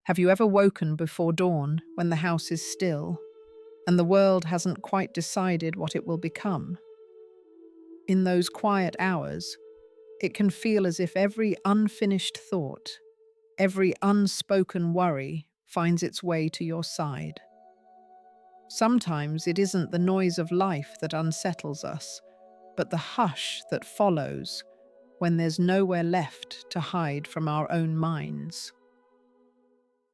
Have you ever woken before dawn when the house is still and the world hasn't quite decided what it will become? In those quiet hours, it can feel as if every unfinished thought, every unspoken worry finds its way to your side. Sometimes it isn't the noise of life that unsettles us, but the hush that follows when there's nowhere left to hide from our own minds.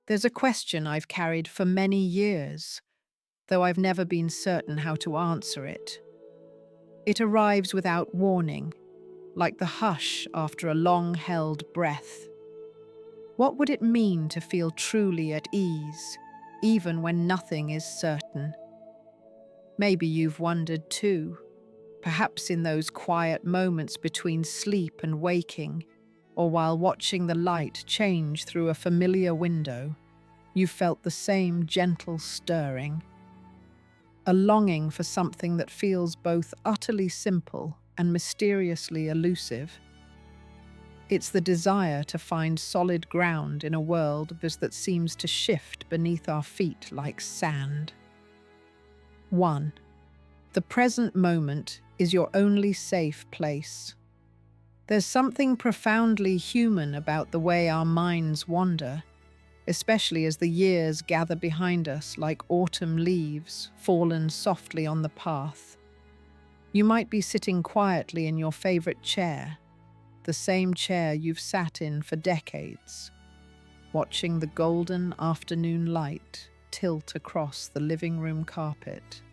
There's a question I've carried for many years, though I've never been certain how to answer it. It arrives without warning, like the hush after a long-held breath. What would it mean to feel truly at ease, even when nothing is certain? Maybe you've wondered too, perhaps in those quiet moments between sleep and waking, or while watching the light change through a familiar window, you felt the same gentle stirring. A longing for something that feels both utterly simple and mysteriously elusive. It's the desire to find solid ground in a world that seems to shift beneath our feet like sand. 1. The present moment is your only safe place. There's something profoundly human about the way our minds wander, especially as the years gather behind us like autumn leaves fallen softly on the path. You might be sitting quietly in your favorite chair, the same chair you've sat in for decades, watching the golden afternoon light tilt across the living room carpet.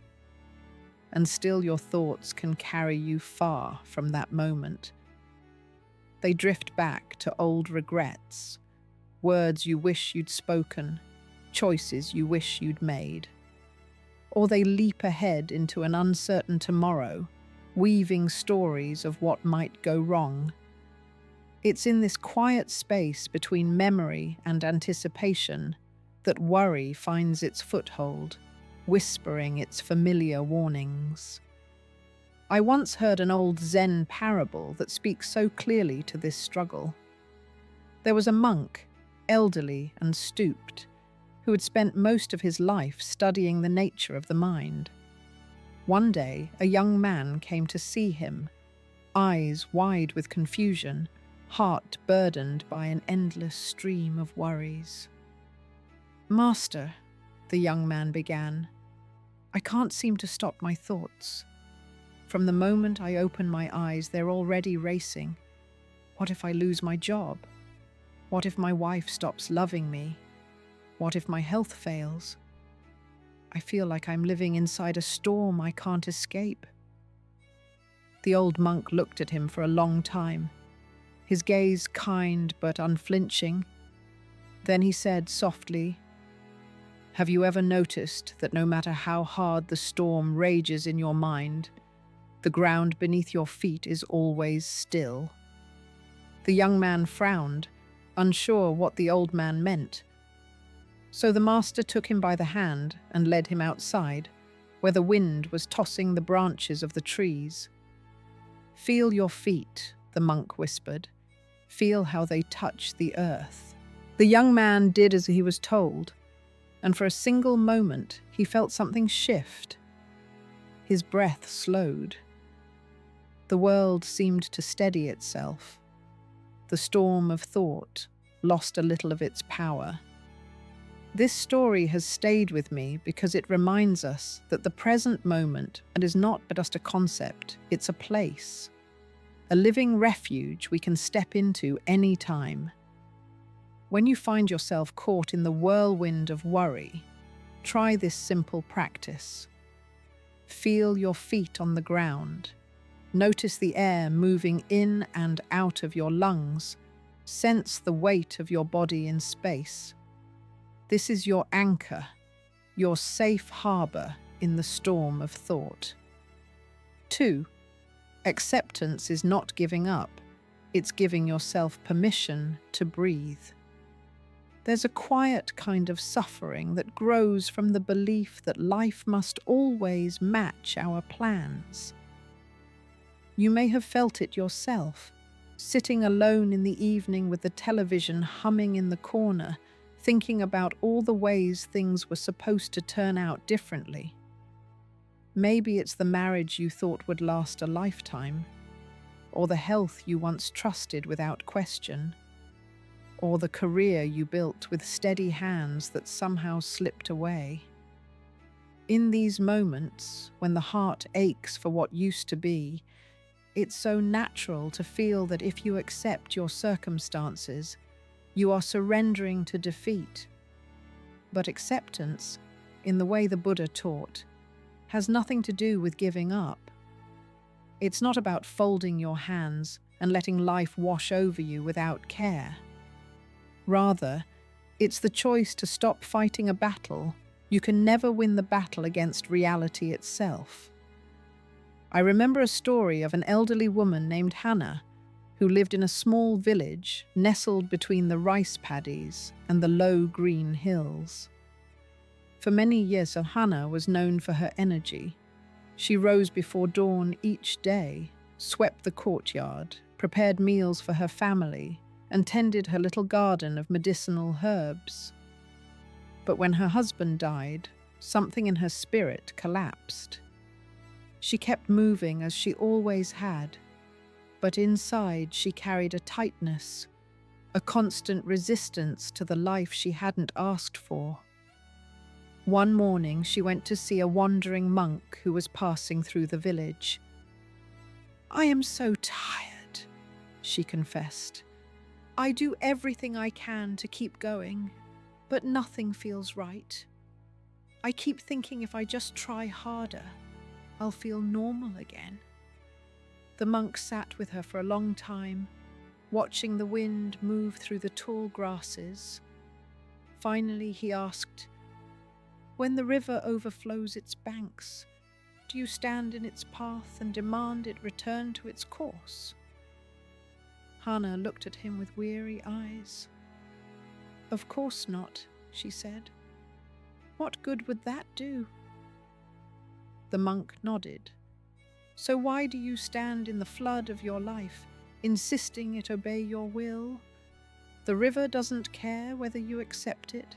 And still your thoughts can carry you far from that moment. They drift back to old regrets, words you wish you'd spoken, choices you wish you'd made. Or they leap ahead into an uncertain tomorrow, weaving stories of what might go wrong. It's in this quiet space between memory and anticipation that worry finds its foothold, whispering its familiar warnings. I once heard an old Zen parable that speaks so clearly to this struggle. There was a monk, elderly and stooped, who had spent most of his life studying the nature of the mind. One day, a young man came to see him, eyes wide with confusion, heart burdened by an endless stream of worries. "Master," the young man began, "I can't seem to stop my thoughts. From the moment I open my eyes, they're already racing. What if I lose my job? What if my wife stops loving me? What if my health fails? I feel like I'm living inside a storm I can't escape." The old monk looked at him for a long time, his gaze kind but unflinching. Then he said softly, "Have you ever noticed that no matter how hard the storm rages in your mind, the ground beneath your feet is always still?" The young man frowned, unsure what the old man meant. So the master took him by the hand and led him outside, where the wind was tossing the branches of the trees. "Feel your feet," the monk whispered. "Feel how they touch the earth." The young man did as he was told, and for a single moment he felt something shift. His breath slowed. The world seemed to steady itself. The storm of thought lost a little of its power. This story has stayed with me because it reminds us that the present moment is not just a concept, it's a place. A living refuge we can step into any time. When you find yourself caught in the whirlwind of worry, try this simple practice. Feel your feet on the ground. Notice the air moving in and out of your lungs. Sense the weight of your body in space. This is your anchor, your safe harbor in the storm of thought. 2. Acceptance is not giving up. It's giving yourself permission to breathe. There's a quiet kind of suffering that grows from the belief that life must always match our plans. You may have felt it yourself, sitting alone in the evening with the television humming in the corner, thinking about all the ways things were supposed to turn out differently. Maybe it's the marriage you thought would last a lifetime, or the health you once trusted without question, or the career you built with steady hands that somehow slipped away. In these moments, when the heart aches for what used to be, it's so natural to feel that if you accept your circumstances, you are surrendering to defeat. But acceptance, in the way the Buddha taught, has nothing to do with giving up. It's not about folding your hands and letting life wash over you without care. Rather, it's the choice to stop fighting a battle. You can never win the battle against reality itself. I remember a story of an elderly woman named Hannah who lived in a small village nestled between the rice paddies and the low green hills. For many years, Hannah was known for her energy. She rose before dawn each day, swept the courtyard, prepared meals for her family, and tended her little garden of medicinal herbs. But when her husband died, something in her spirit collapsed. She kept moving as she always had, but inside she carried a tightness, a constant resistance to the life she hadn't asked for. One morning she went to see a wandering monk who was passing through the village. "I am so tired," she confessed. "I do everything I can to keep going, but nothing feels right. I keep thinking if I just try harder, I'll feel normal again." The monk sat with her for a long time, watching the wind move through the tall grasses. Finally, he asked, "When the river overflows its banks, do you stand in its path and demand it return to its course?" Hannah looked at him with weary eyes. "Of course not," she said. "What good would that do?" The monk nodded. "So why do you stand in the flood of your life, insisting it obey your will? The river doesn't care whether you accept it,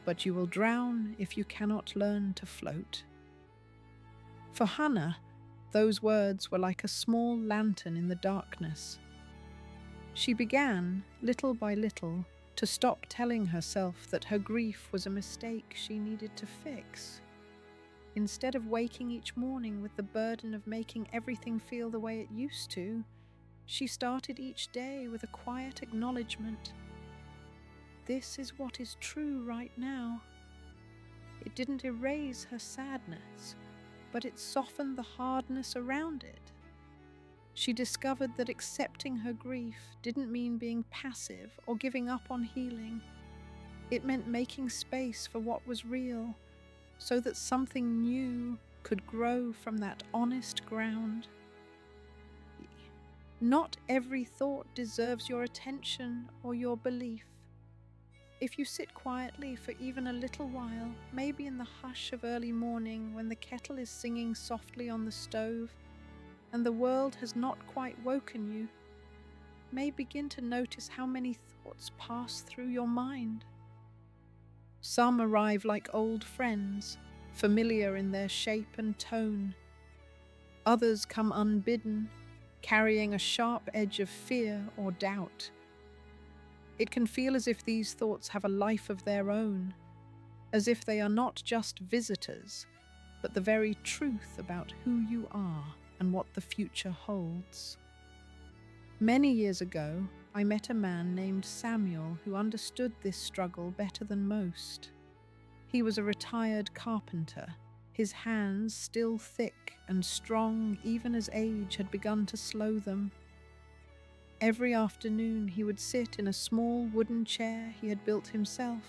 but you will drown if you cannot learn to float." For Hannah, those words were like a small lantern in the darkness. She began, little by little, to stop telling herself that her grief was a mistake she needed to fix. Instead of waking each morning with the burden of making everything feel the way it used to, she started each day with a quiet acknowledgement. This is what is true right now. It didn't erase her sadness, but it softened the hardness around it. She discovered that accepting her grief didn't mean being passive or giving up on healing. It meant making space for what was real, so that something new could grow from that honest ground. Not every thought deserves your attention or your belief. If you sit quietly for even a little while, maybe in the hush of early morning when the kettle is singing softly on the stove and the world has not quite woken you, may begin to notice how many thoughts pass through your mind. Some arrive like old friends, familiar in their shape and tone. Others come unbidden, carrying a sharp edge of fear or doubt. It can feel as if these thoughts have a life of their own, as if they are not just visitors, but the very truth about who you are and what the future holds. Many years ago, I met a man named Samuel who understood this struggle better than most. He was a retired carpenter, his hands still thick and strong even as age had begun to slow them. Every afternoon he would sit in a small wooden chair he had built himself,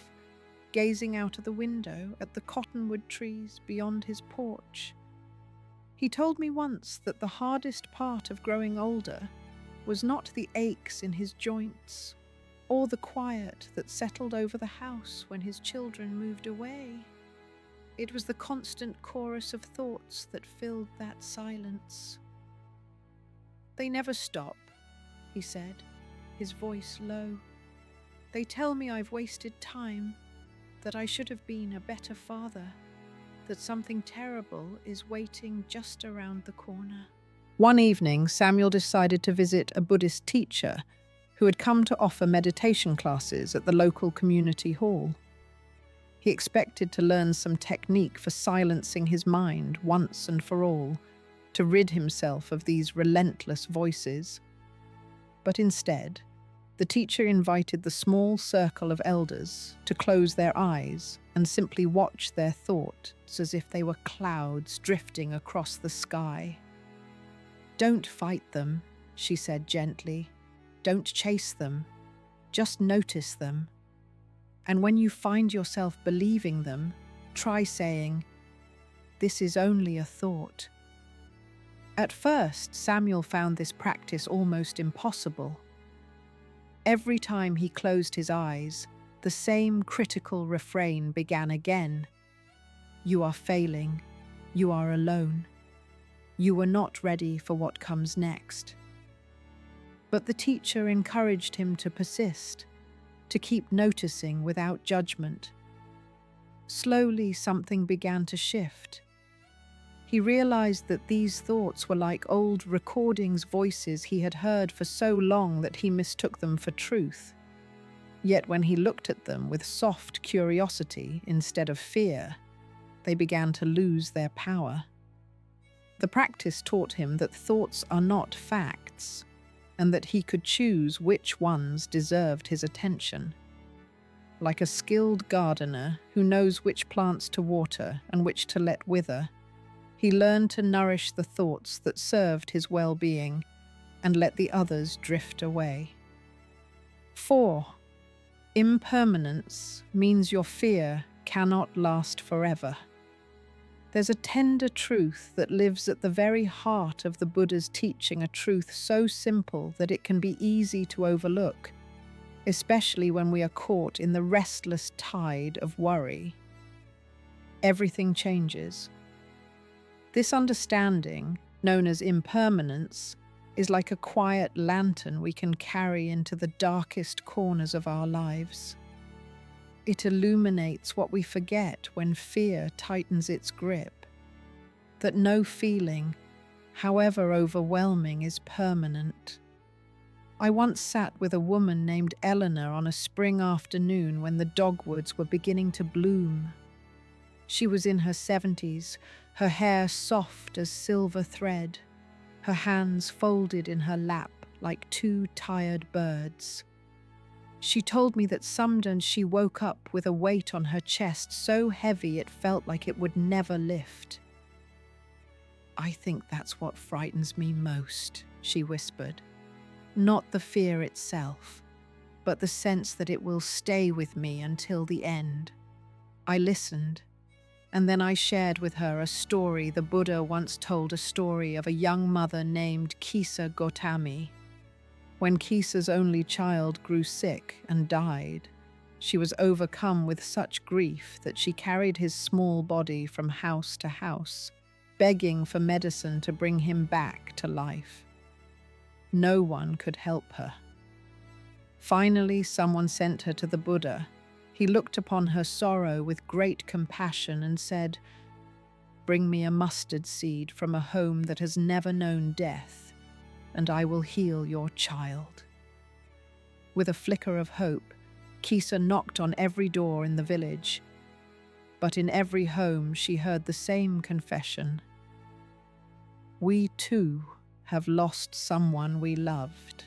gazing out of the window at the cottonwood trees beyond his porch. He told me once that the hardest part of growing older was not the aches in his joints, or the quiet that settled over the house when his children moved away. It was the constant chorus of thoughts that filled that silence. "They never stop," he said, his voice low. They tell me I've wasted time, that I should have been a better father, that something terrible is waiting just around the corner. One evening, Samuel decided to visit a Buddhist teacher who had come to offer meditation classes at the local community hall. He expected to learn some technique for silencing his mind once and for all, to rid himself of these relentless voices. But instead, the teacher invited the small circle of elders to close their eyes and simply watch their thoughts as if they were clouds drifting across the sky. "Don't fight them," she said gently. "Don't chase them. Just notice them. And when you find yourself believing them, try saying, 'This is only a thought.'" At first, Samuel found this practice almost impossible. Every time he closed his eyes, the same critical refrain began again. "You are failing. You are alone. You were not ready for what comes next." But the teacher encouraged him to persist, to keep noticing without judgment. Slowly, something began to shift. He realized that these thoughts were like old recordings, voices he had heard for so long that he mistook them for truth. Yet when he looked at them with soft curiosity instead of fear, they began to lose their power. The practice taught him that thoughts are not facts, and that he could choose which ones deserved his attention. Like a skilled gardener who knows which plants to water and which to let wither, he learned to nourish the thoughts that served his well-being and let the others drift away. 4. Impermanence means your fear cannot last forever. There's a tender truth that lives at the very heart of the Buddha's teaching, a truth so simple that it can be easy to overlook, especially when we are caught in the restless tide of worry. Everything changes. This understanding, known as impermanence, is like a quiet lantern we can carry into the darkest corners of our lives. It illuminates what we forget when fear tightens its grip, that no feeling, however overwhelming, is permanent. I once sat with a woman named Eleanor on a spring afternoon when the dogwoods were beginning to bloom. She was in her 70s, her hair soft as silver thread, her hands folded in her lap like two tired birds. She told me that sometimes she woke up with a weight on her chest so heavy it felt like it would never lift. "I think that's what frightens me most," she whispered. "Not the fear itself, but the sense that it will stay with me until the end." I listened, and then I shared with her a story the Buddha once told, a story of a young mother named Kisa Gotami. When Kisa's only child grew sick and died, she was overcome with such grief that she carried his small body from house to house, begging for medicine to bring him back to life. No one could help her. Finally, someone sent her to the Buddha. He looked upon her sorrow with great compassion and said, "Bring me a mustard seed from a home that has never known death, and I will heal your child." With a flicker of hope, Kisa knocked on every door in the village, but in every home she heard the same confession. "We too have lost someone we loved."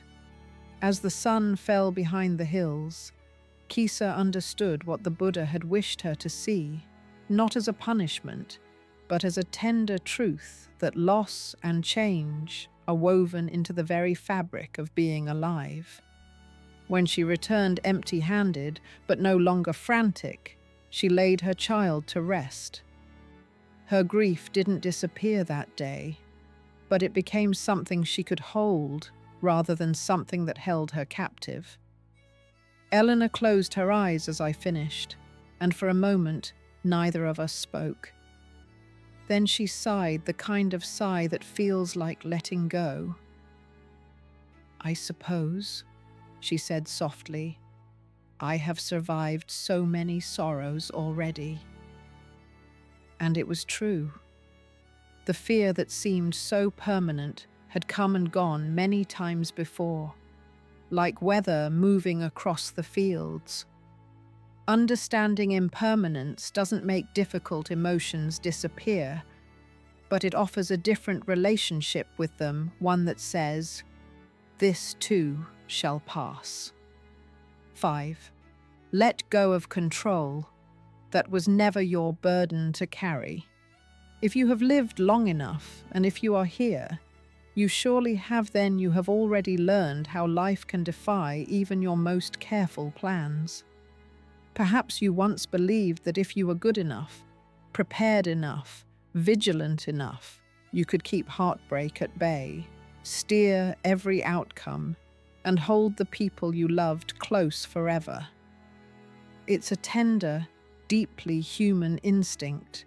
As the sun fell behind the hills, Kisa understood what the Buddha had wished her to see, not as a punishment, but as a tender truth that loss and change are woven into the very fabric of being alive. When she returned empty-handed, but no longer frantic, she laid her child to rest. Her grief didn't disappear that day, but it became something she could hold rather than something that held her captive. Eleanor closed her eyes as I finished, and for a moment, neither of us spoke. Then she sighed, the kind of sigh that feels like letting go. "I suppose," she said softly, I have survived so many sorrows already. And it was true. The fear that seemed so permanent had come and gone many times before, like weather moving across the fields. Understanding impermanence doesn't make difficult emotions disappear, but it offers a different relationship with them, one that says, "This too shall pass." 5. Let go of control that was never your burden to carry. If you have lived long enough, and if you are here, you surely have then you have already learned how life can defy even your most careful plans. Perhaps you once believed that if you were good enough, prepared enough, vigilant enough, you could keep heartbreak at bay, steer every outcome, and hold the people you loved close forever. It's a tender, deeply human instinct,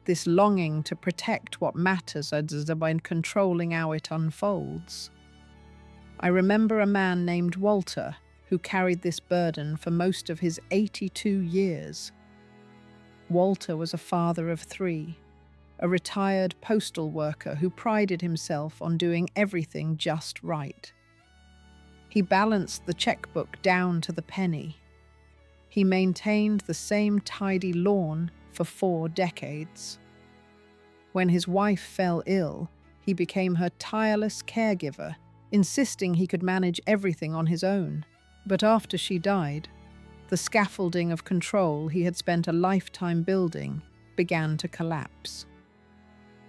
this longing to protect what matters by controlling how it unfolds. I remember a man named Walter who carried this burden for most of his 82 years. Walter was a father of 3, a retired postal worker who prided himself on doing everything just right. He balanced the checkbook down to the penny. He maintained the same tidy lawn for 4 decades. When his wife fell ill, he became her tireless caregiver, insisting he could manage everything on his own. But after she died, the scaffolding of control he had spent a lifetime building began to collapse.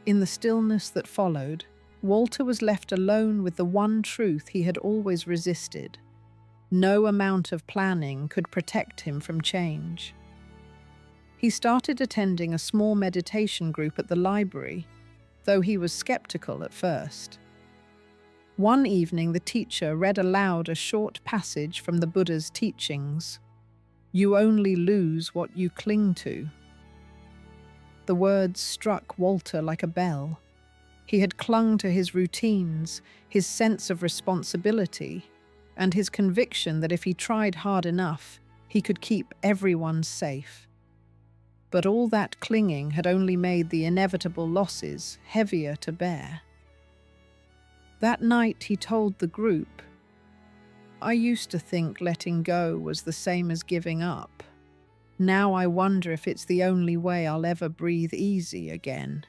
In the stillness that followed, Walter was left alone with the one truth he had always resisted. No amount of planning could protect him from change. He started attending a small meditation group at the library, though he was skeptical at first. One evening, the teacher read aloud a short passage from the Buddha's teachings. "You only lose what you cling to." The words struck Walter like a bell. He had clung to his routines, his sense of responsibility, and his conviction that if he tried hard enough, he could keep everyone safe. But all that clinging had only made the inevitable losses heavier to bear. That night he told the group, "I used to think letting go was the same as giving up. Now I wonder if it's the only way I'll ever breathe easy again."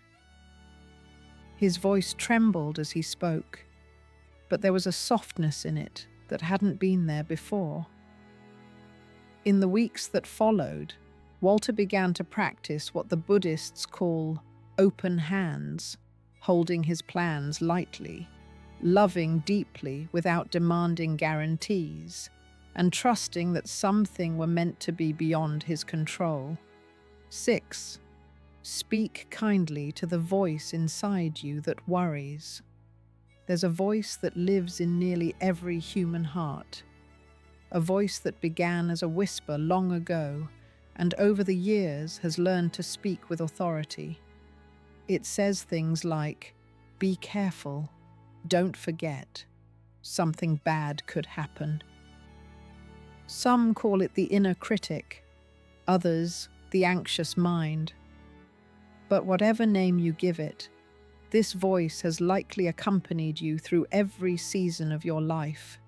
His voice trembled as he spoke, but there was a softness in it that hadn't been there before. In the weeks that followed, Walter began to practice what the Buddhists call open hands, holding his plans lightly, loving deeply without demanding guarantees, and trusting that something were meant to be beyond his control. 6. Speak kindly to the voice inside you that worries. There's a voice that lives in nearly every human heart, a voice that began as a whisper long ago and over the years has learned to speak with authority. It says things like, "Be careful, don't forget, something bad could happen." Some call it the inner critic, others the anxious mind. But whatever name you give it, this voice has likely accompanied you through every season of your life.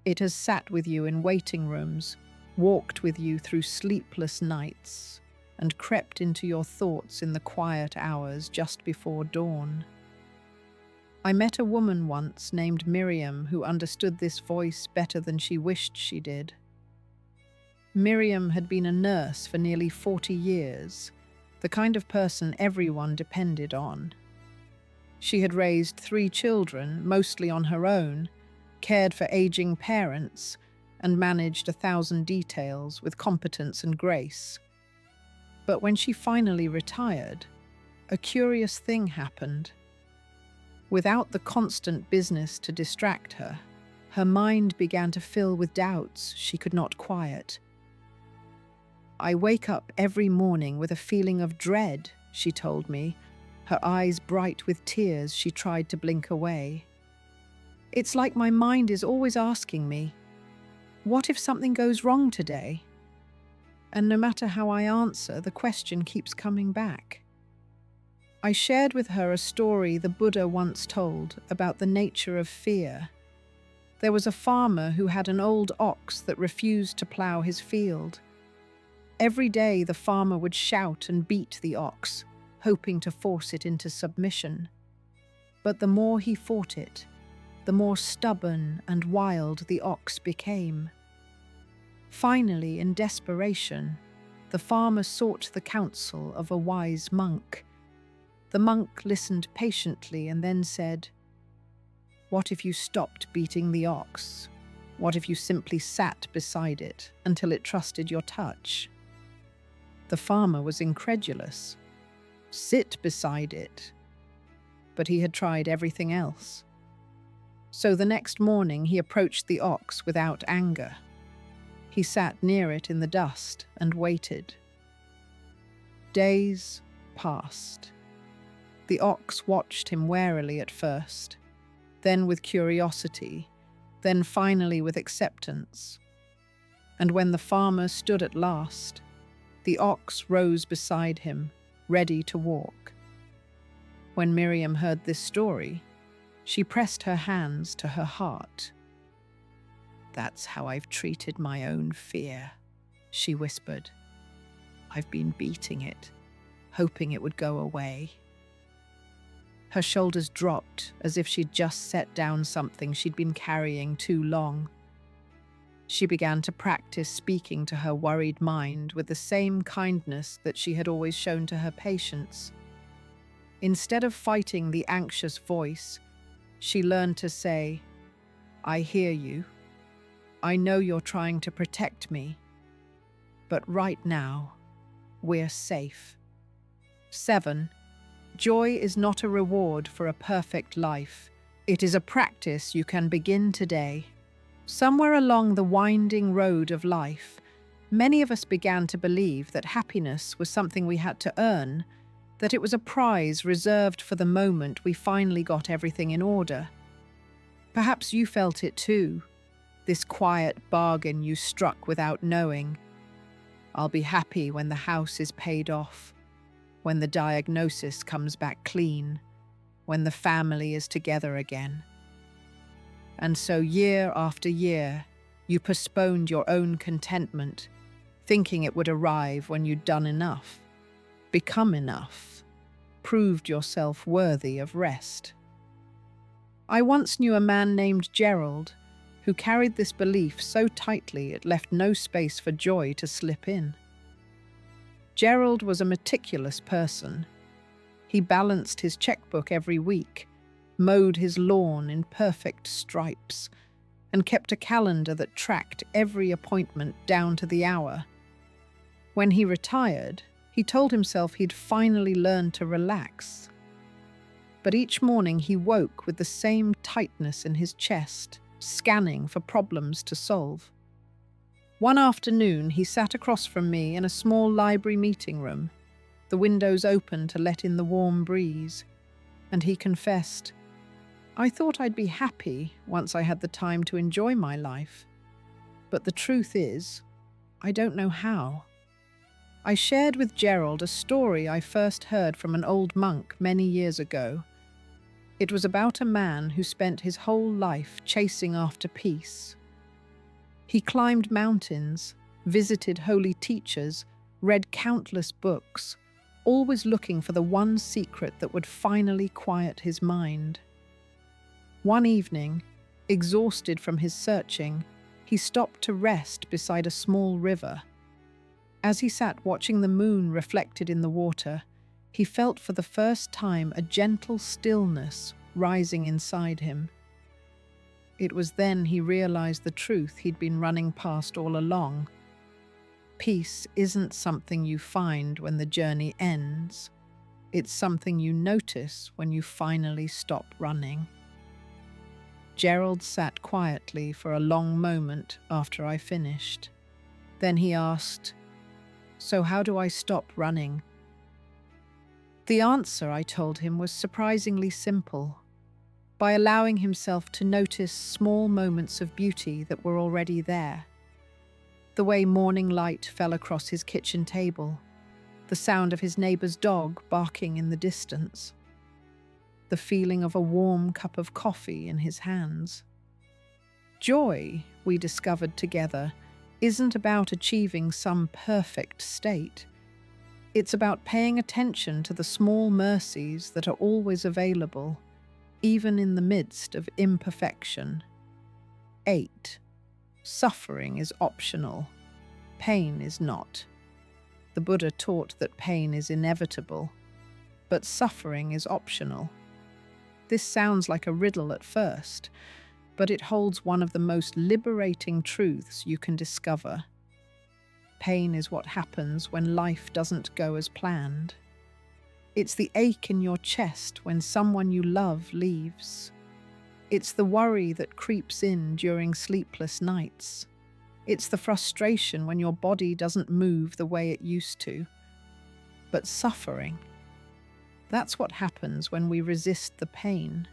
It has sat with you in waiting rooms, walked with you through sleepless nights, and crept into your thoughts in the quiet hours just before dawn. I met a woman once named Miriam who understood this voice better than she wished she did. Miriam had been a nurse for nearly 40 years, the kind of person everyone depended on. She had raised 3 children, mostly on her own, cared for aging parents, and managed 1,000 details with competence and grace. But when she finally retired, a curious thing happened. Without the constant business to distract her, her mind began to fill with doubts she could not quiet. "I wake up every morning with a feeling of dread," she told me, her eyes bright with tears she tried to blink away. "It's like my mind is always asking me, What if something goes wrong today? And no matter how I answer, the question keeps coming back. I shared with her a story the Buddha once told about the nature of fear. There was a farmer who had an old ox that refused to plough his field. Every day the farmer would shout and beat the ox, hoping to force it into submission. But the more he fought it, the more stubborn and wild the ox became. Finally, in desperation, the farmer sought the counsel of a wise monk. The monk listened patiently and then said, "What if you stopped beating the ox? What if you simply sat beside it until it trusted your touch?" The farmer was incredulous. Sit beside it. But he had tried everything else. So the next morning he approached the ox without anger. He sat near it in the dust and waited. Days passed. The ox watched him warily at first, then with curiosity, then finally with acceptance. And when the farmer stood at last, the ox rose beside him, ready to walk. When Miriam heard this story, she pressed her hands to her heart. "That's how I've treated my own fear," she whispered. "I've been beating it, hoping it would go away." Her shoulders dropped as if she'd just set down something she'd been carrying too long. She began to practice speaking to her worried mind with the same kindness that she had always shown to her patients. Instead of fighting the anxious voice, she learned to say, "I hear you. I know you're trying to protect me. But right now, we're safe." 7. Joy is not a reward for a perfect life. It is a practice you can begin today. Somewhere along the winding road of life, many of us began to believe that happiness was something we had to earn, that it was a prize reserved for the moment we finally got everything in order. Perhaps you felt it too, this quiet bargain you struck without knowing. I'll be happy when the house is paid off, when the diagnosis comes back clean, when the family is together again. And so year after year, you postponed your own contentment, thinking it would arrive when you'd done enough, become enough, proved yourself worthy of rest. I once knew a man named Gerald who carried this belief so tightly it left no space for joy to slip in. Gerald was a meticulous person. He balanced his checkbook every week, mowed his lawn in perfect stripes, and kept a calendar that tracked every appointment down to the hour. When he retired, he told himself he'd finally learned to relax. But each morning he woke with the same tightness in his chest, scanning for problems to solve. One afternoon, he sat across from me in a small library meeting room, the windows open to let in the warm breeze, and he confessed, "I thought I'd be happy once I had the time to enjoy my life. But the truth is, I don't know how." I shared with Gerald a story I first heard from an old monk many years ago. It was about a man who spent his whole life chasing after peace. He climbed mountains, visited holy teachers, read countless books, always looking for the one secret that would finally quiet his mind. One evening, exhausted from his searching, he stopped to rest beside a small river. As he sat watching the moon reflected in the water, he felt for the first time a gentle stillness rising inside him. It was then he realized the truth he'd been running past all along. Peace isn't something you find when the journey ends. It's something you notice when you finally stop running. Gerald sat quietly for a long moment after I finished. Then he asked, "So how do I stop running?" The answer, I told him, was surprisingly simple. By allowing himself to notice small moments of beauty that were already there. The way morning light fell across his kitchen table, the sound of his neighbor's dog barking in the distance, the feeling of a warm cup of coffee in his hands. Joy, we discovered together, isn't about achieving some perfect state. It's about paying attention to the small mercies that are always available, even in the midst of imperfection. 8. Suffering is optional. Pain is not. The Buddha taught that pain is inevitable, but suffering is optional. This sounds like a riddle at first, but it holds one of the most liberating truths you can discover. Pain is what happens when life doesn't go as planned. It's the ache in your chest when someone you love leaves. It's the worry that creeps in during sleepless nights. It's the frustration when your body doesn't move the way it used to. But suffering, that's what happens when we resist the pain,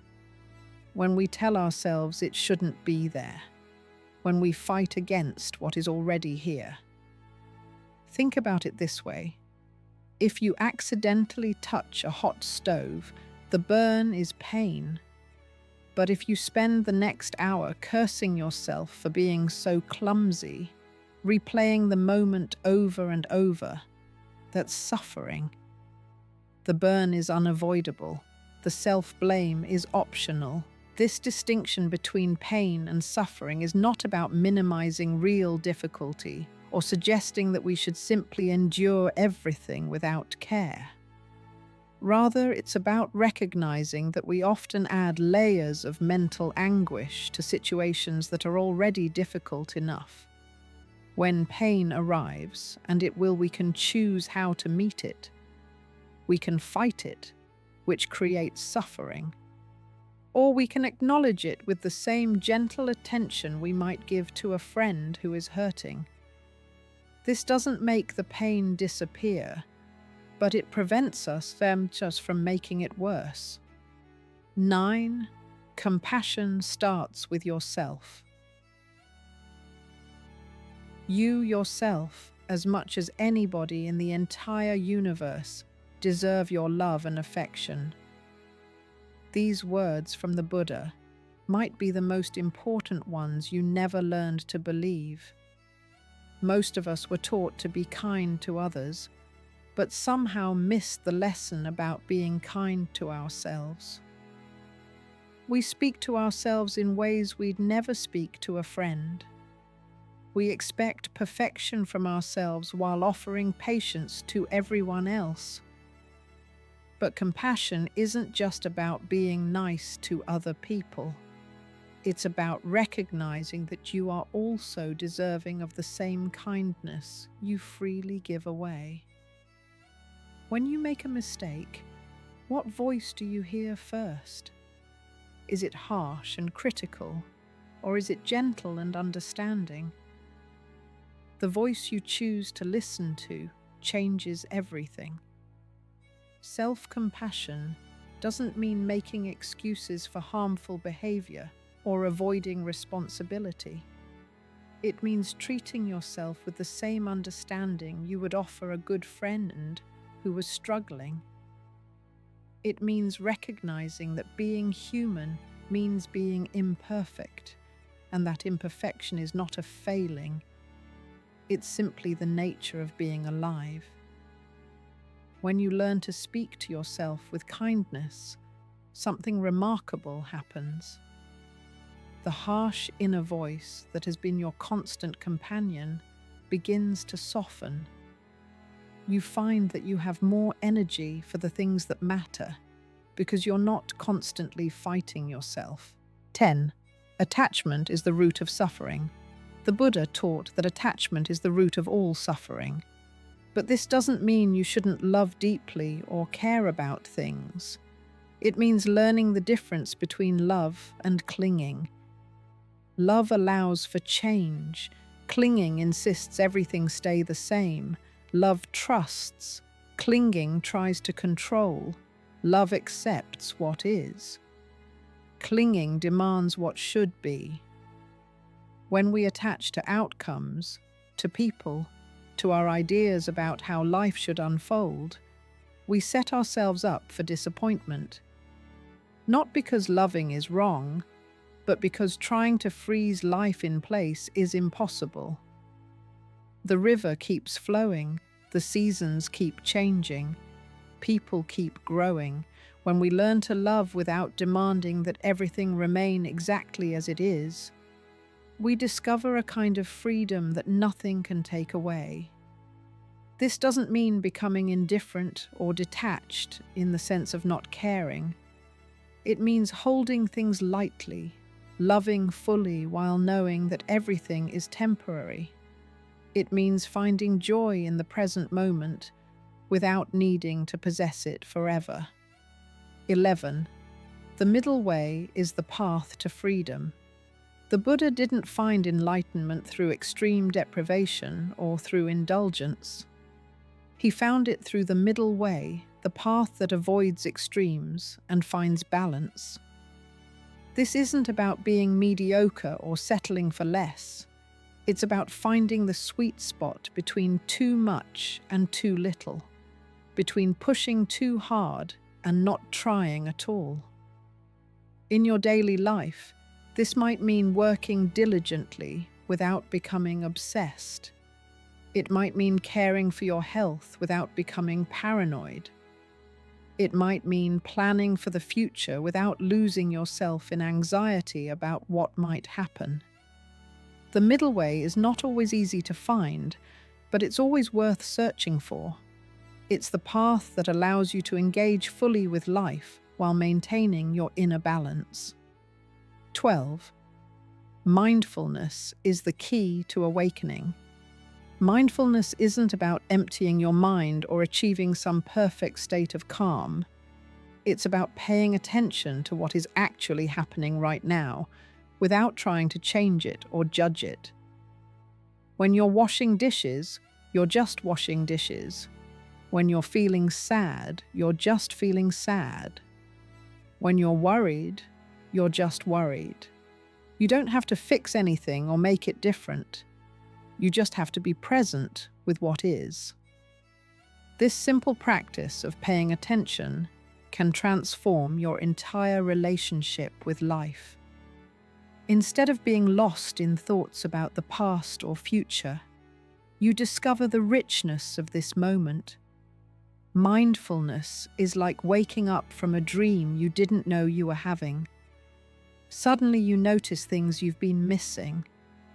when we tell ourselves it shouldn't be there, when we fight against what is already here. Think about it this way. If you accidentally touch a hot stove, the burn is pain. But if you spend the next hour cursing yourself for being so clumsy, replaying the moment over and over, that's suffering. The burn is unavoidable. The self-blame is optional. This distinction between pain and suffering is not about minimizing real difficulty or suggesting that we should simply endure everything without care. Rather, it's about recognizing that we often add layers of mental anguish to situations that are already difficult enough. When pain arrives, and it will, we can choose how to meet it. We can fight it, which creates suffering. Or we can acknowledge it with the same gentle attention we might give to a friend who is hurting. This doesn't make the pain disappear, but it prevents us from making it worse. 9. Compassion starts with yourself. You yourself, as much as anybody in the entire universe, deserve your love and affection. These words from the Buddha might be the most important ones you never learned to believe. Most of us were taught to be kind to others, but somehow missed the lesson about being kind to ourselves. We speak to ourselves in ways we'd never speak to a friend. We expect perfection from ourselves while offering patience to everyone else. But compassion isn't just about being nice to other people. It's about recognizing that you are also deserving of the same kindness you freely give away. When you make a mistake, what voice do you hear first? Is it harsh and critical, or is it gentle and understanding? The voice you choose to listen to changes everything. Self-compassion doesn't mean making excuses for harmful behavior or avoiding responsibility. It means treating yourself with the same understanding you would offer a good friend who was struggling. It means recognizing that being human means being imperfect, and that imperfection is not a failing. It's simply the nature of being alive. When you learn to speak to yourself with kindness, something remarkable happens. The harsh inner voice that has been your constant companion begins to soften. You find that you have more energy for the things that matter because you're not constantly fighting yourself. 10. Attachment is the root of suffering. The Buddha taught that attachment is the root of all suffering. But this doesn't mean you shouldn't love deeply or care about things. It means learning the difference between love and clinging. Love allows for change. Clinging insists everything stay the same. Love trusts. Clinging tries to control. Love accepts what is. Clinging demands what should be. When we attach to outcomes, to people, to our ideas about how life should unfold, we set ourselves up for disappointment. Not because loving is wrong, but because trying to freeze life in place is impossible. The river keeps flowing, the seasons keep changing, people keep growing. When we learn to love without demanding that everything remain exactly as it is, we discover a kind of freedom that nothing can take away. This doesn't mean becoming indifferent or detached in the sense of not caring. It means holding things lightly, loving fully while knowing that everything is temporary. It means finding joy in the present moment without needing to possess it forever. 11. The middle way is the path to freedom. The Buddha didn't find enlightenment through extreme deprivation or through indulgence. He found it through the middle way, the path that avoids extremes and finds balance. This isn't about being mediocre or settling for less. It's about finding the sweet spot between too much and too little, between pushing too hard and not trying at all. In your daily life, this might mean working diligently without becoming obsessed. It might mean caring for your health without becoming paranoid. It might mean planning for the future without losing yourself in anxiety about what might happen. The middle way is not always easy to find, but it's always worth searching for. It's the path that allows you to engage fully with life while maintaining your inner balance. 12. Mindfulness is the key to awakening. Mindfulness isn't about emptying your mind or achieving some perfect state of calm. It's about paying attention to what is actually happening right now, without trying to change it or judge it. When you're washing dishes, you're just washing dishes. When you're feeling sad, you're just feeling sad. When you're worried, you're just worried. You don't have to fix anything or make it different. You just have to be present with what is. This simple practice of paying attention can transform your entire relationship with life. Instead of being lost in thoughts about the past or future, you discover the richness of this moment. Mindfulness is like waking up from a dream you didn't know you were having. Suddenly you notice things you've been missing,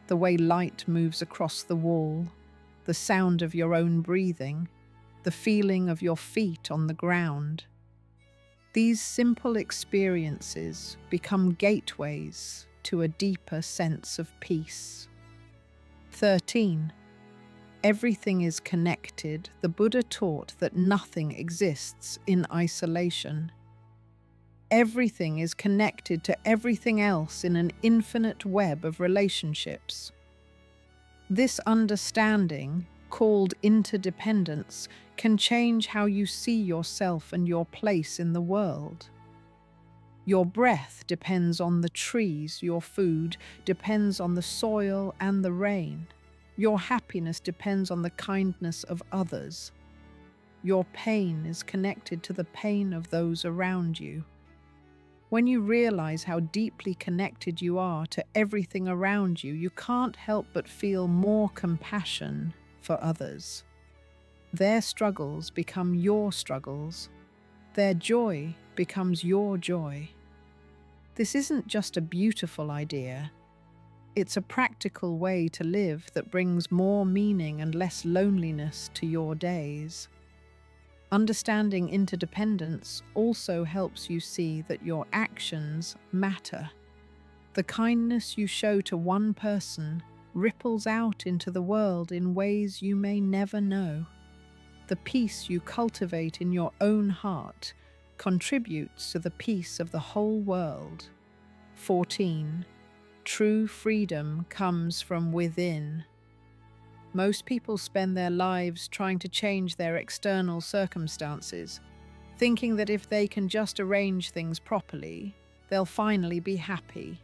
the way light moves across the wall, the sound of your own breathing, the feeling of your feet on the ground. These simple experiences become gateways to a deeper sense of peace. 13. Everything is connected. The Buddha taught that nothing exists in isolation. Everything is connected to everything else in an infinite web of relationships. This understanding, called interdependence, can change how you see yourself and your place in the world. Your breath depends on the trees, your food depends on the soil and the rain. Your happiness depends on the kindness of others. Your pain is connected to the pain of those around you. When you realize how deeply connected you are to everything around you, you can't help but feel more compassion for others. Their struggles become your struggles. Their joy becomes your joy. This isn't just a beautiful idea. It's a practical way to live that brings more meaning and less loneliness to your days. Understanding interdependence also helps you see that your actions matter. The kindness you show to one person ripples out into the world in ways you may never know. The peace you cultivate in your own heart contributes to the peace of the whole world. 14. True freedom comes from within. Most people spend their lives trying to change their external circumstances, thinking that if they can just arrange things properly, they'll finally be happy.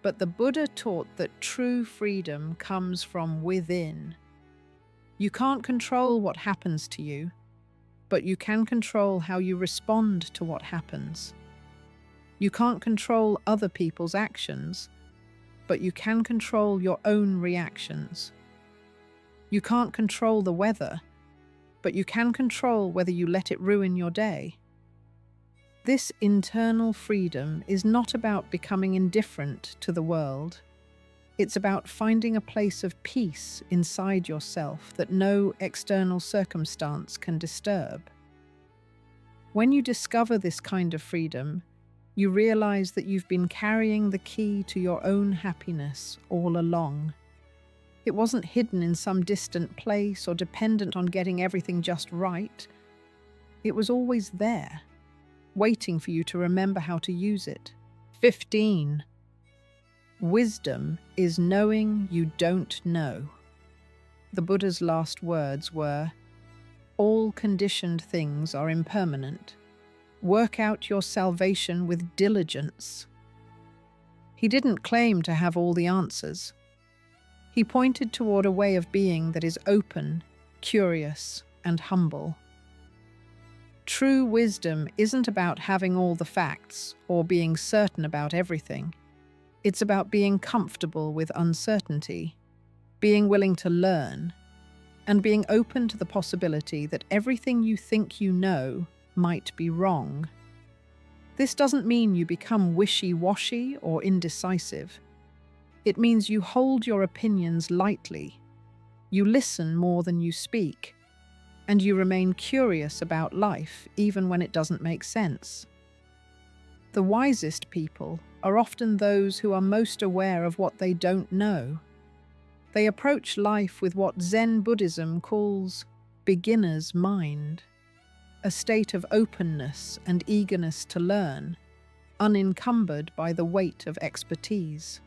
But the Buddha taught that true freedom comes from within. You can't control what happens to you, but you can control how you respond to what happens. You can't control other people's actions, but you can control your own reactions. You can't control the weather, but you can control whether you let it ruin your day. This internal freedom is not about becoming indifferent to the world. It's about finding a place of peace inside yourself that no external circumstance can disturb. When you discover this kind of freedom, you realize that you've been carrying the key to your own happiness all along. It wasn't hidden in some distant place or dependent on getting everything just right. It was always there, waiting for you to remember how to use it. 15. Wisdom is knowing you don't know. The Buddha's last words were, "All conditioned things are impermanent. Work out your salvation with diligence." He didn't claim to have all the answers. He pointed toward a way of being that is open, curious, and humble. True wisdom isn't about having all the facts or being certain about everything. It's about being comfortable with uncertainty, being willing to learn, and being open to the possibility that everything you think you know might be wrong. This doesn't mean you become wishy-washy or indecisive. It means you hold your opinions lightly, you listen more than you speak, and you remain curious about life even when it doesn't make sense. The wisest people are often those who are most aware of what they don't know. They approach life with what Zen Buddhism calls beginner's mind, a state of openness and eagerness to learn, unencumbered by the weight of expertise.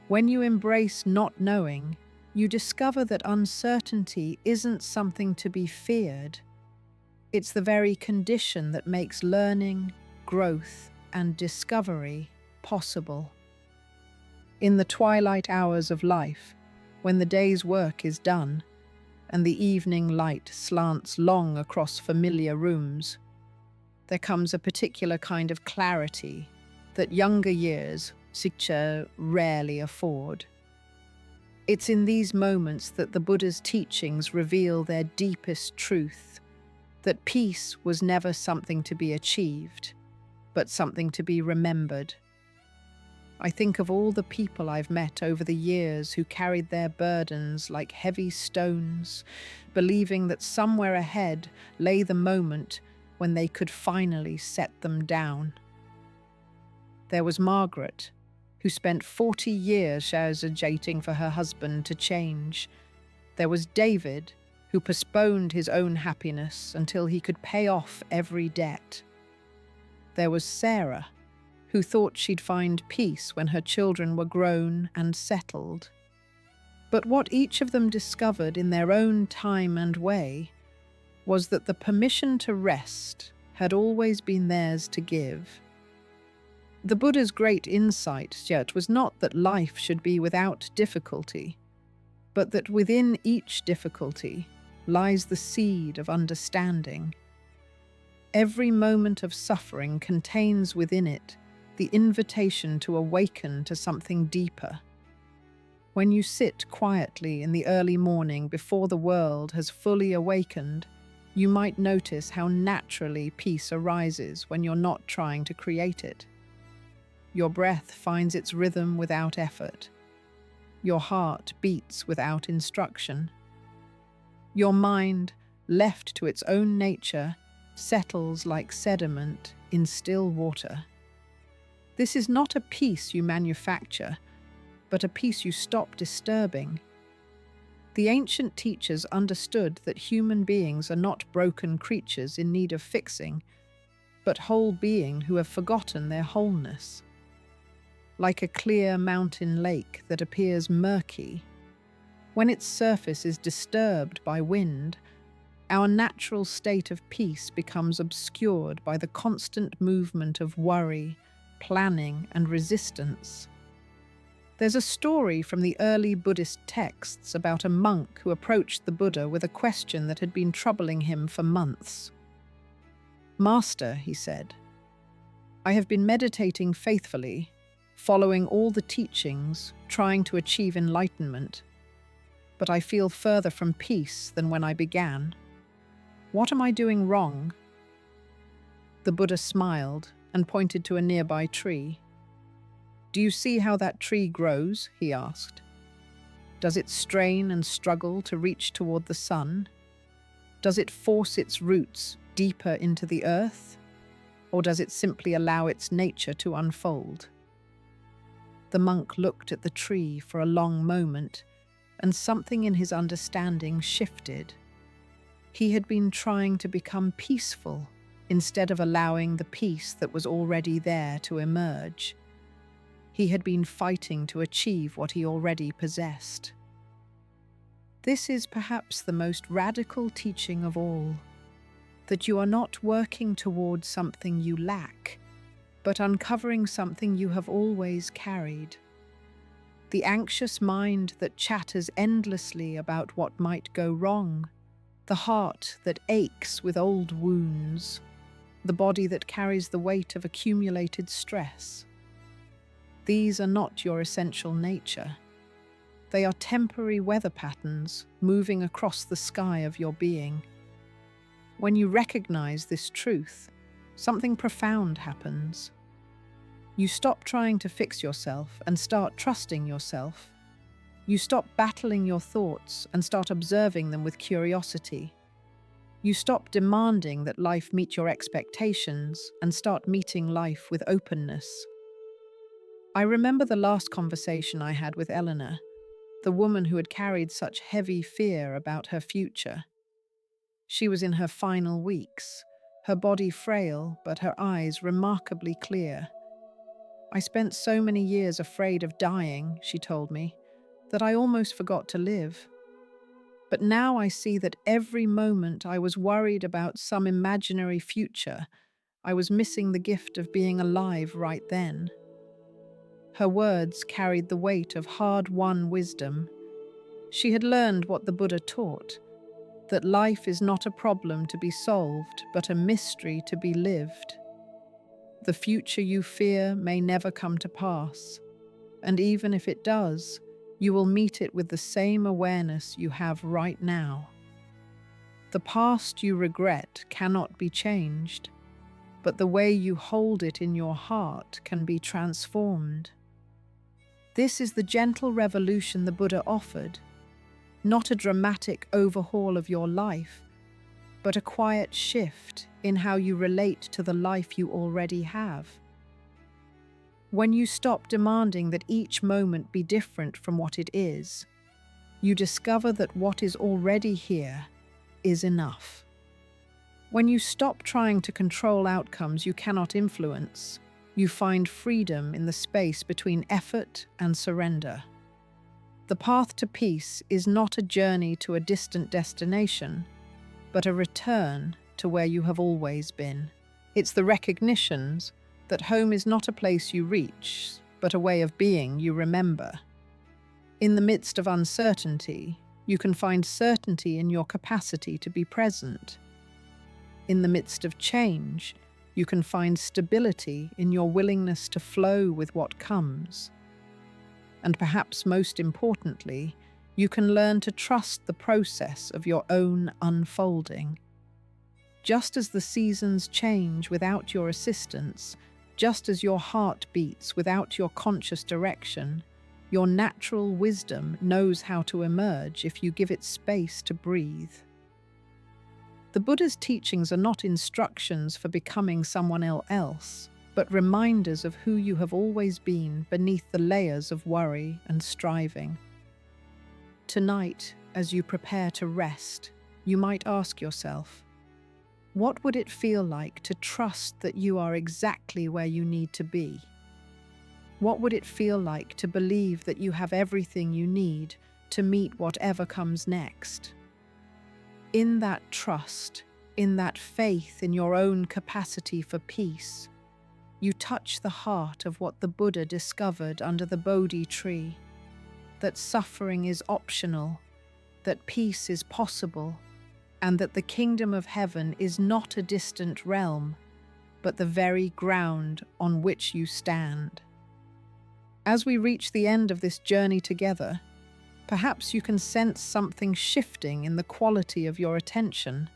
When you embrace not knowing, you discover that uncertainty isn't something to be feared. It's the very condition that makes learning, growth, and discovery possible. In the twilight hours of life, when the day's work is done, and the evening light slants long across familiar rooms, there comes a particular kind of clarity that younger years, sikcha, rarely afford. It's in these moments that the Buddha's teachings reveal their deepest truth, that peace was never something to be achieved, but something to be remembered. I think of all the people I've met over the years who carried their burdens like heavy stones, believing that somewhere ahead lay the moment when they could finally set them down. There was Margaret, who spent 40 years shausajating for her husband to change. There was David, who postponed his own happiness until he could pay off every debt. There was Sarah, who thought she'd find peace when her children were grown and settled. But what each of them discovered in their own time and way was that the permission to rest had always been theirs to give. The Buddha's great insight yet was not that life should be without difficulty, but that within each difficulty lies the seed of understanding. Every moment of suffering contains within it the invitation to awaken to something deeper. When you sit quietly in the early morning before the world has fully awakened, you might notice how naturally peace arises when you're not trying to create it. Your breath finds its rhythm without effort. Your heart beats without instruction. Your mind, left to its own nature, settles like sediment in still water. This is not a peace you manufacture, but a peace you stop disturbing. The ancient teachers understood that human beings are not broken creatures in need of fixing, but whole beings who have forgotten their wholeness. Like a clear mountain lake that appears murky, when its surface is disturbed by wind, our natural state of peace becomes obscured by the constant movement of worry, planning, and resistance. There's a story from the early Buddhist texts about a monk who approached the Buddha with a question that had been troubling him for months. "Master," he said, "I have been meditating faithfully, following all the teachings, trying to achieve enlightenment, but I feel further from peace than when I began. What am I doing wrong?" The Buddha smiled and pointed to a nearby tree. "Do you see how that tree grows?" he asked. "Does it strain and struggle to reach toward the sun? Does it force its roots deeper into the earth? Or does it simply allow its nature to unfold?" The monk looked at the tree for a long moment, and something in his understanding shifted. He had been trying to become peaceful instead of allowing the peace that was already there to emerge. He had been fighting to achieve what he already possessed. This is perhaps the most radical teaching of all, that you are not working towards something you lack, but uncovering something you have always carried. The anxious mind that chatters endlessly about what might go wrong, the heart that aches with old wounds, the body that carries the weight of accumulated stress. These are not your essential nature. They are temporary weather patterns moving across the sky of your being. When you recognize this truth, something profound happens. You stop trying to fix yourself and start trusting yourself. You stop battling your thoughts and start observing them with curiosity. You stop demanding that life meet your expectations and start meeting life with openness. I remember the last conversation I had with Eleanor, the woman who had carried such heavy fear about her future. She was in her final weeks, her body frail, but her eyes remarkably clear. "I spent so many years afraid of dying," she told me, "that I almost forgot to live. But now I see that every moment I was worried about some imaginary future, I was missing the gift of being alive right then." Her words carried the weight of hard-won wisdom. She had learned what the Buddha taught, that life is not a problem to be solved, but a mystery to be lived. The future you fear may never come to pass, and even if it does, you will meet it with the same awareness you have right now. The past you regret cannot be changed, but the way you hold it in your heart can be transformed. This is the gentle revolution the Buddha offered, not a dramatic overhaul of your life, but a quiet shift in how you relate to the life you already have. When you stop demanding that each moment be different from what it is, you discover that what is already here is enough. When you stop trying to control outcomes you cannot influence, you find freedom in the space between effort and surrender. The path to peace is not a journey to a distant destination, but a return to where you have always been. It's the recognitions that home is not a place you reach, but a way of being you remember. In the midst of uncertainty, you can find certainty in your capacity to be present. In the midst of change, you can find stability in your willingness to flow with what comes. And perhaps most importantly, you can learn to trust the process of your own unfolding. Just as the seasons change without your assistance, just as your heart beats without your conscious direction, your natural wisdom knows how to emerge if you give it space to breathe. The Buddha's teachings are not instructions for becoming someone else, but reminders of who you have always been beneath the layers of worry and striving. Tonight, as you prepare to rest, you might ask yourself, what would it feel like to trust that you are exactly where you need to be? What would it feel like to believe that you have everything you need to meet whatever comes next? In that trust, in that faith in your own capacity for peace, You touch the heart of what the Buddha discovered under the Bodhi tree, that suffering is optional, that peace is possible, and that the kingdom of heaven is not a distant realm, but the very ground on which you stand. As we reach the end of this journey together, perhaps you can sense something shifting in the quality of your attention.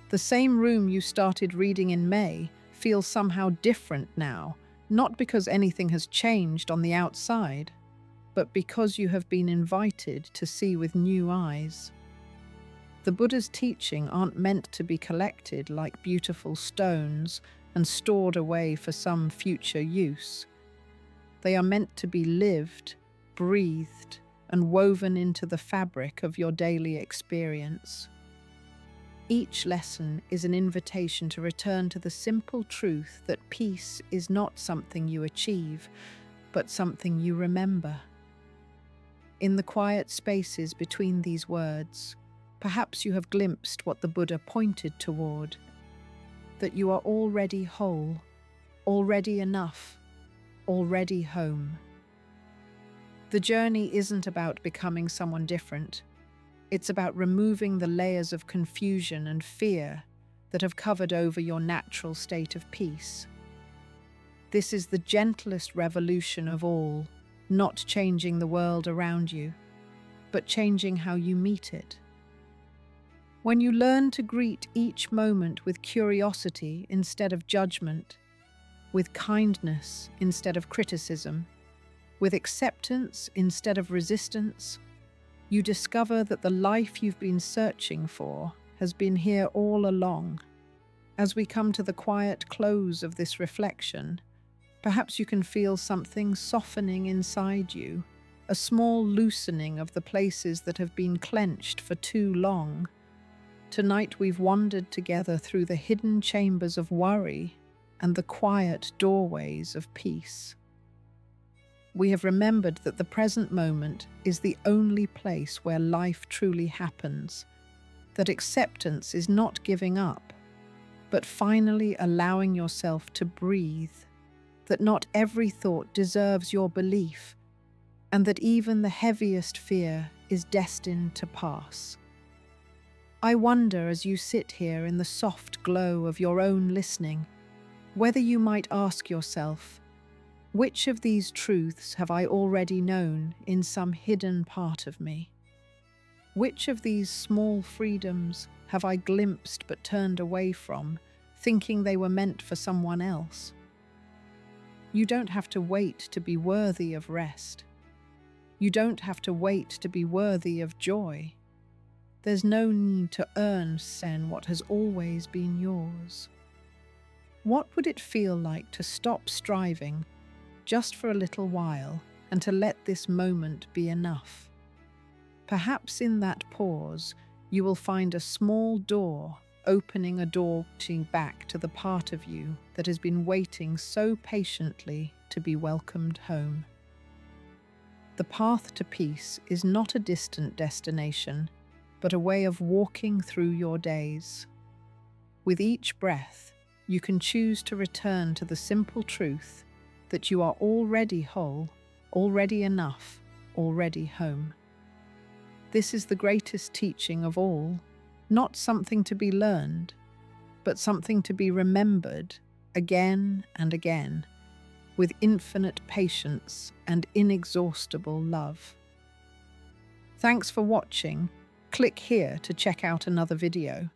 The same room you started reading in May feels somehow different now, not because anything has changed on the outside, but because you have been invited to see with new eyes. The Buddha's teaching aren't meant to be collected like beautiful stones and stored away for some future use. They are meant to be lived, breathed, and woven into the fabric of your daily experience. Each lesson is an invitation to return to the simple truth that peace is not something you achieve, but something you remember. In the quiet spaces between these words, perhaps you have glimpsed what the Buddha pointed toward, that you are already whole, already enough, already home. The journey isn't about becoming someone different. It's about removing the layers of confusion and fear that have covered over your natural state of peace. This is the gentlest revolution of all, not changing the world around you, but changing how you meet it. When you learn to greet each moment with curiosity instead of judgment, with kindness instead of criticism, with acceptance instead of resistance, you discover that the life you've been searching for has been here all along. As we come to the quiet close of this reflection, perhaps you can feel something softening inside you, a small loosening of the places that have been clenched for too long. Tonight we've wandered together through the hidden chambers of worry and the quiet doorways of peace. We have remembered that the present moment is the only place where life truly happens, that acceptance is not giving up, but finally allowing yourself to breathe, that not every thought deserves your belief, and that even the heaviest fear is destined to pass. I wonder, as you sit here in the soft glow of your own listening, whether you might ask yourself, which of these truths have I already known in some hidden part of me? Which of these small freedoms have I glimpsed but turned away from, thinking they were meant for someone else? You don't have to wait to be worthy of rest. You don't have to wait to be worthy of joy. There's no need to earn what has always been yours. What would it feel like to stop striving just for a little while and to let this moment be enough? Perhaps in that pause, you will find a small door opening, a door leading back to the part of you that has been waiting so patiently to be welcomed home. The path to peace is not a distant destination, but a way of walking through your days. With each breath, you can choose to return to the simple truth that you are already whole, already enough, already home. This is the greatest teaching of all, not something to be learned, but something to be remembered again and again, with infinite patience and inexhaustible love. Thanks for watching. Click here to check out another video.